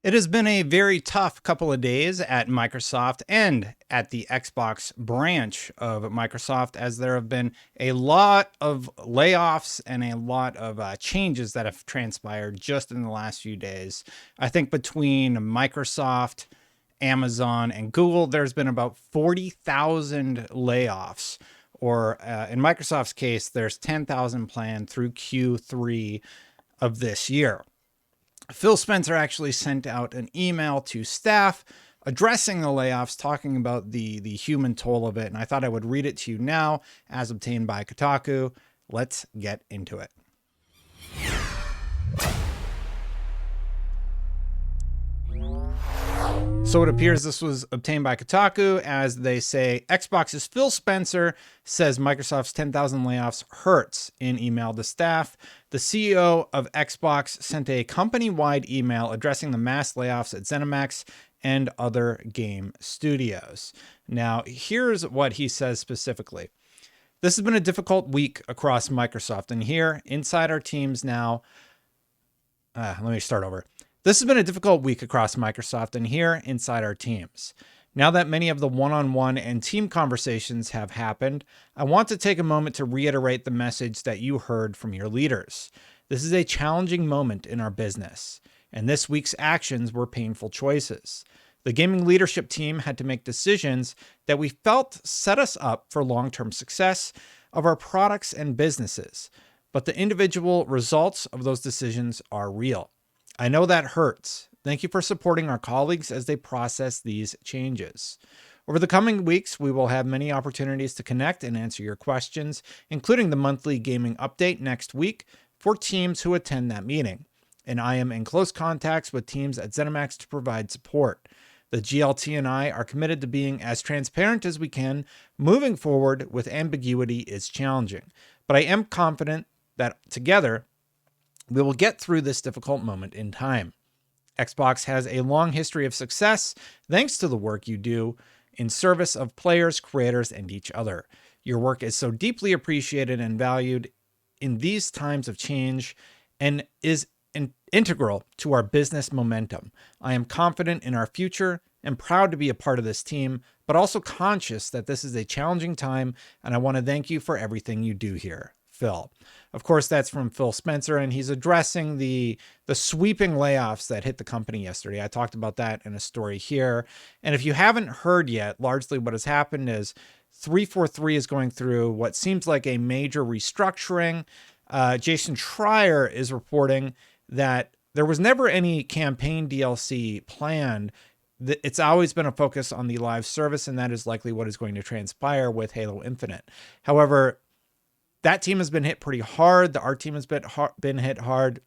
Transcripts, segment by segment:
It has been a very tough couple of days at Microsoft and at the Xbox branch of Microsoft, as there have been a lot of layoffs and a lot of changes that have transpired just in the last few days. I think between Microsoft, Amazon, and Google, there's been about 40,000 layoffs. Or in Microsoft's case, there's 10,000 planned through Q3 of this year. Phil Spencer actually sent out an email to staff addressing the layoffs, talking about the human toll of it. And I thought I would read it to you now, as obtained by Kotaku. Let's get into it. So it appears this was obtained by Kotaku, as they say Xbox's Phil Spencer says Microsoft's 10,000 layoffs hurts in email to staff. The CEO of Xbox sent a company-wide email addressing the mass layoffs at ZeniMax and other game studios. Now, here's what he says specifically. This has been a difficult week across Microsoft, and here, inside our teams now, let me start over. This has been a difficult week across Microsoft and here inside our teams. Now that many of the one-on-one and team conversations have happened, I want to take a moment to reiterate the message that you heard from your leaders. This is a challenging moment in our business, and this week's actions were painful choices. The gaming leadership team had to make decisions that we felt set us up for long-term success of our products and businesses, but the individual results of those decisions are real. I know that hurts. Thank you for supporting our colleagues as they process these changes. Over the coming weeks, we will have many opportunities to connect and answer your questions, including the monthly gaming update next week for teams who attend that meeting. And I am in close contacts with teams at ZeniMax to provide support. The GLT and I are committed to being as transparent as we can. Moving forward with ambiguity is challenging, but I am confident that together we will get through this difficult moment in time. Xbox has a long history of success thanks to the work you do in service of players, creators, and each other. Your work is so deeply appreciated and valued in these times of change and is integral to our business momentum. I am confident in our future and proud to be a part of this team, but also conscious that this is a challenging time, and I want to thank you for everything you do here. Phil. Of course, that's from Phil Spencer, and he's addressing the sweeping layoffs that hit the company yesterday. I talked about that in a story here. And if you haven't heard yet, largely what has happened is 343 is going through what seems like a major restructuring. Jason Schreier is reporting that there was never any campaign DLC planned. It's always been a focus on the live service, and that is likely what is going to transpire with Halo Infinite. However, that team has been hit pretty hard. Our team has been hit hard.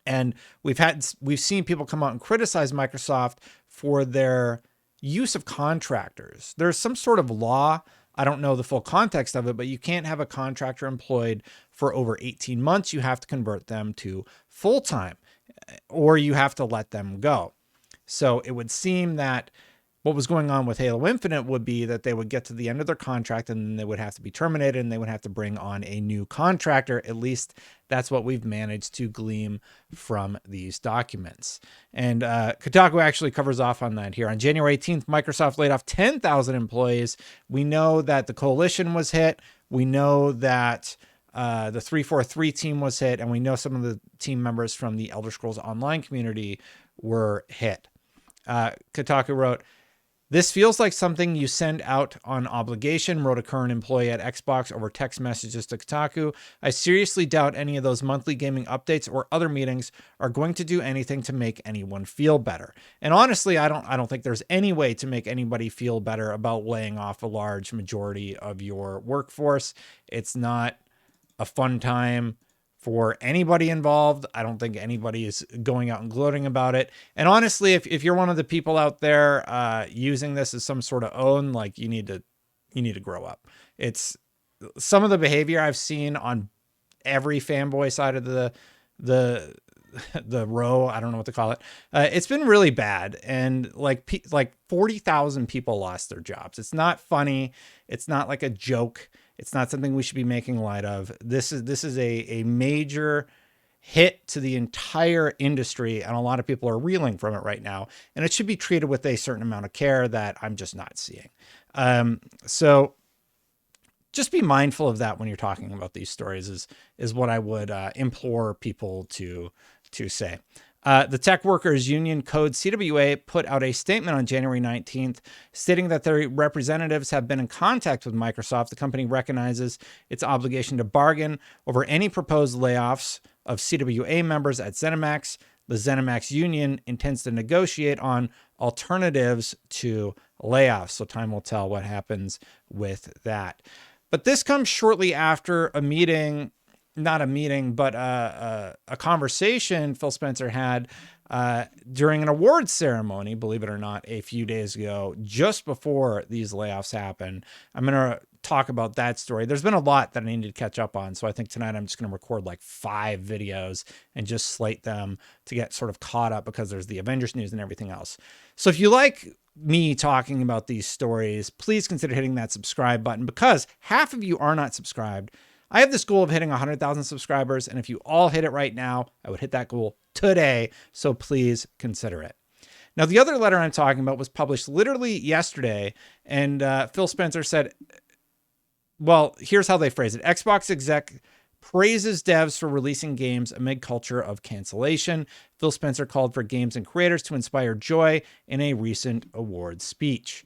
And we've seen people come out and criticize Microsoft for their use of contractors. There's some sort of law. I don't know the full context of it, but you can't have a contractor employed for over 18 months. You have to convert them to full-time, or you have to let them go. So it would seem that what was going on with Halo Infinite would be that they would get to the end of their contract and then they would have to be terminated and they would have to bring on a new contractor. At least that's what we've managed to glean from these documents. And Kotaku actually covers off on that here. On January 18th, Microsoft laid off 10,000 employees. We know that the coalition was hit. We know that the 343 team was hit. And we know some of the team members from the Elder Scrolls Online community were hit. Kotaku wrote, "This feels like something you send out on obligation," wrote a current employee at Xbox over text messages to Kotaku. "I seriously doubt any of those monthly gaming updates or other meetings are going to do anything to make anyone feel better." And honestly, I don't think there's any way to make anybody feel better about laying off a large majority of your workforce. It's not a fun time for anybody involved. I don't think anybody is going out and gloating about it. And honestly, if you're one of the people out there using this as some sort of own, like you need to grow up. It's some of the behavior I've seen on every fanboy side of the row. I don't know what to call it. It's been really bad. And like 40,000 people lost their jobs. It's not funny. It's not like a joke. It's not something we should be making light of. This is a major hit to the entire industry, and a lot of people are reeling from it right now. And it should be treated with a certain amount of care that I'm just not seeing. So just be mindful of that when you're talking about these stories is what I would implore people to say. The Tech Workers Union Code CWA put out a statement on January 19th stating that their representatives have been in contact with Microsoft. The company recognizes its obligation to bargain over any proposed layoffs of CWA members at ZeniMax. The ZeniMax union intends to negotiate on alternatives to layoffs. So time will tell what happens with that. But this comes shortly after a meeting, not a meeting, but a conversation Phil Spencer had during an awards ceremony, believe it or not, a few days ago, just before these layoffs happened. I'm going to talk about that story. There's been a lot that I need to catch up on. So I think tonight I'm just going to record like 5 videos and just slate them to get sort of caught up, because there's the Avengers news and everything else. So if you like me talking about these stories, please consider hitting that subscribe button, because half of you are not subscribed. I have this goal of hitting 100,000 subscribers, and if you all hit it right now, I would hit that goal today. So please consider it. Now, the other letter I'm talking about was published literally yesterday, and Phil Spencer said, well, here's how they phrase it. Xbox exec praises devs for releasing games amid culture of cancellation. Phil Spencer called for games and creators to inspire joy in a recent awards speech.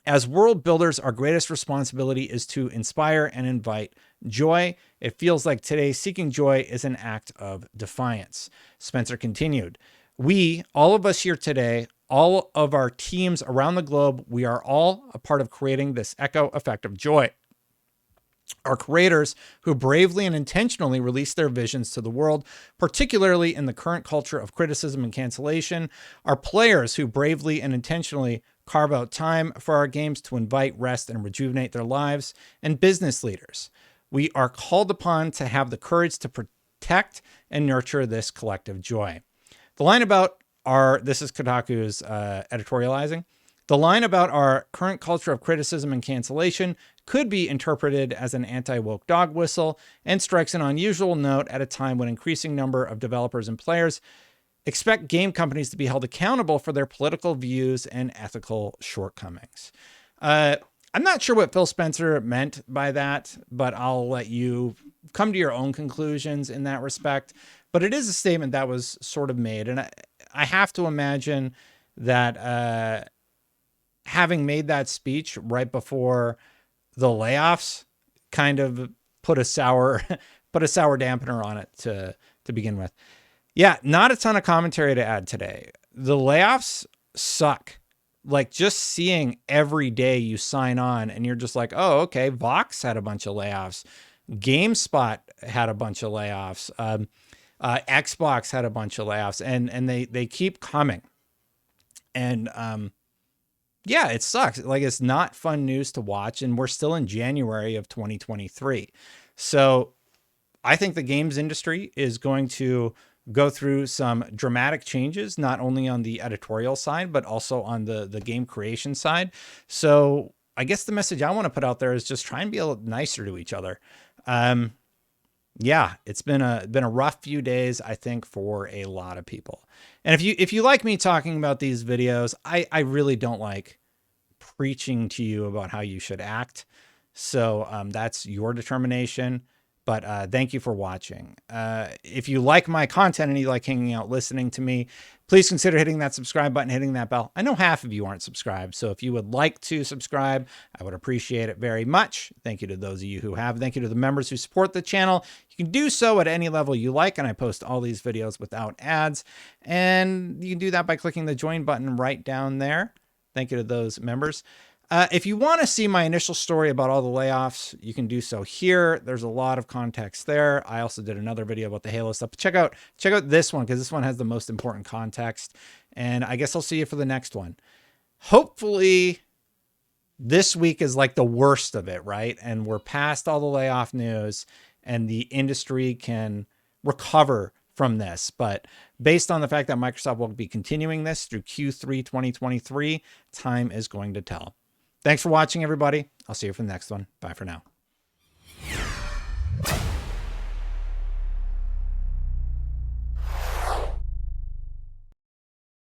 As world builders, our greatest responsibility is to inspire and invite joy. It feels like today seeking joy is an act of defiance. Spencer continued, we, all of us here today, all of our teams around the globe, we are all a part of creating this echo effect of joy. Our creators who bravely and intentionally release their visions to the world, particularly in the current culture of criticism and cancellation. Our players who bravely and intentionally carve out time for our games to invite, rest, and rejuvenate their lives. And business leaders. We are called upon to have the courage to protect and nurture this collective joy. The line about this is Kotaku's editorializing. The line about our current culture of criticism and cancellation could be interpreted as an anti-woke dog whistle and strikes an unusual note at a time when increasing number of developers and players expect game companies to be held accountable for their political views and ethical shortcomings. I'm not sure what Phil Spencer meant by that, but I'll let you come to your own conclusions in that respect. But it is a statement that was sort of made. And I have to imagine that having made that speech right before the layoffs kind of put a sour dampener on it to begin with. Yeah, not a ton of commentary to add today. The layoffs suck. Like, just seeing every day you sign on and you're just like, oh, okay, Vox had a bunch of layoffs. GameSpot had a bunch of layoffs. Xbox had a bunch of layoffs, and they keep coming. And yeah, it sucks. Like, it's not fun news to watch, and we're still in January of 2023. So I think the games industry is going to go through some dramatic changes, not only on the editorial side, but also on the game creation side. So I guess the message I want to put out there is just try and be a little nicer to each other. Yeah, it's been a rough few days, I think, for a lot of people. And if you like me talking about these videos, I really don't like preaching to you about how you should act. So that's your determination. But thank you for watching. If you like my content and you like hanging out listening to me, please consider hitting that subscribe button, hitting that bell. I know half of you aren't subscribed, so if you would like to subscribe, I would appreciate it very much. Thank you to those of you who have. Thank you to the members who support the channel. You can do so at any level you like, and I post all these videos without ads. And you can do that by clicking the join button right down there. Thank you to those members. If you want to see my initial story about all the layoffs, you can do so here. There's a lot of context there. I also did another video about the Halo stuff. Check out this one, because this one has the most important context. And I guess I'll see you for the next one. Hopefully this week is like the worst of it, right? And we're past all the layoff news and the industry can recover from this. But based on the fact that Microsoft will be continuing this through Q3 2023, time is going to tell. Thanks for watching, everybody. I'll see you for the next one. Bye for now.